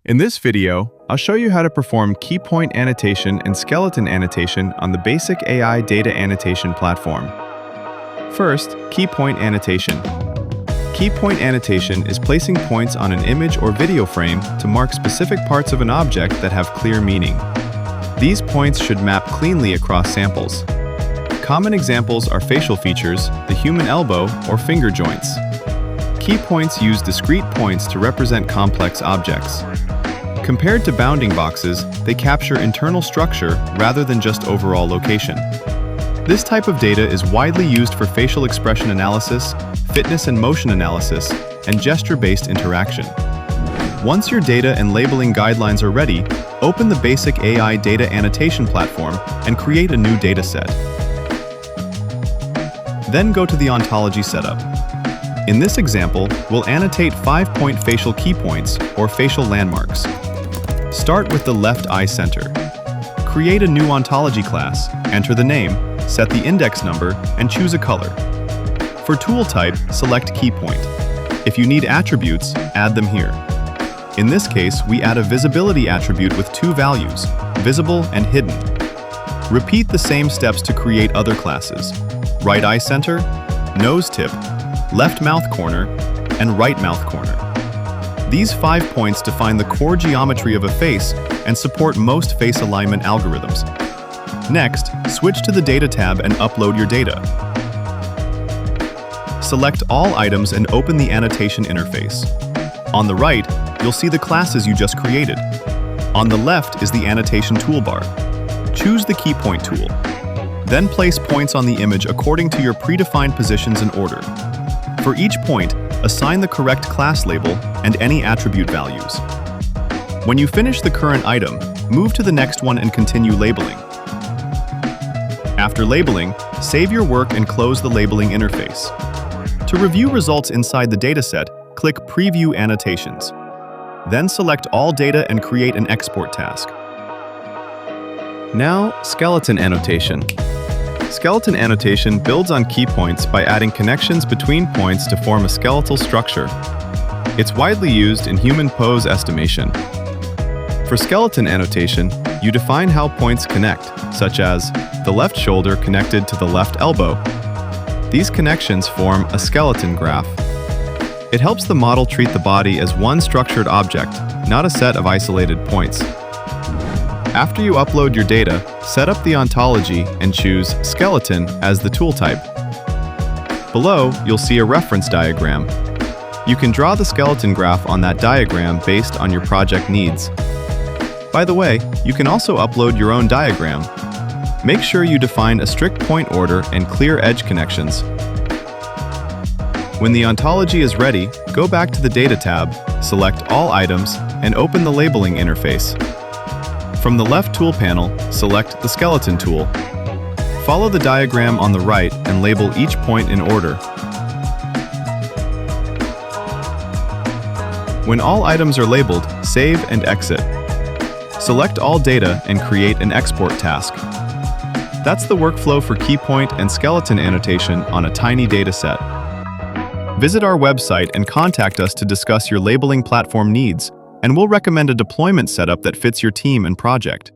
In this video, I'll show you how to perform Keypoint Annotation and Skeleton Annotation on the BasicAI Data Annotation Platform. First, Keypoint Annotation. Keypoint Annotation is placing points on an image or video frame to mark specific parts of an object that have clear meaning. These points should map cleanly across samples. Common examples are facial features, the human elbow, or finger joints. Keypoints use discrete points to represent complex objects. Compared to bounding boxes, they capture internal structure rather than just overall location. This type of data is widely used for facial expression analysis, fitness and motion analysis, and gesture-based interaction. Once your data and labeling guidelines are ready, open the BasicAI Data Annotation Platform and create a new dataset. Then go to the Ontology setup. In this example, we'll annotate 5-point facial keypoints, or facial landmarks. Start with the left eye center. Create a new ontology class, enter the name, set the index number, and choose a color. For tool type, select keypoint. If you need attributes, add them here. In this case, we add a visibility attribute with 2 values, visible and hidden. Repeat the same steps to create other classes: right eye center, nose tip, left mouth corner, and right mouth corner. These 5 points define the core geometry of a face and support most face alignment algorithms. Next, switch to the Data tab and upload your data. Select all items and open the annotation interface. On the right, you'll see the classes you just created. On the left is the annotation toolbar. Choose the keypoint tool. Then place points on the image according to your predefined positions in order. For each point, assign the correct class label and any attribute values. When you finish the current item, move to the next one and continue labeling. After labeling, save your work and close the labeling interface. To review results inside the dataset, click Preview Annotations. Then select all data and create an export task. Now, Skeleton Annotation. Skeleton annotation builds on keypoints by adding connections between points to form a skeletal structure. It's widely used in human pose estimation. For skeleton annotation, you define how points connect, such as the left shoulder connected to the left elbow. These connections form a skeleton graph. It helps the model treat the body as one structured object, not a set of isolated points. After you upload your data, set up the ontology and choose Skeleton as the tool type. Below, you'll see a reference diagram. You can draw the skeleton graph on that diagram based on your project needs. By the way, you can also upload your own diagram. Make sure you define a strict point order and clear edge connections. When the ontology is ready, go back to the Data tab, select all items, and open the labeling interface. From the left tool panel, select the skeleton tool. Follow the diagram on the right and label each point in order. When all items are labeled, save and exit. Select all data and create an export task. That's the workflow for keypoint and skeleton annotation on a tiny dataset. Visit our website and contact us to discuss your labeling platform needs, and we'll recommend a deployment setup that fits your team and project.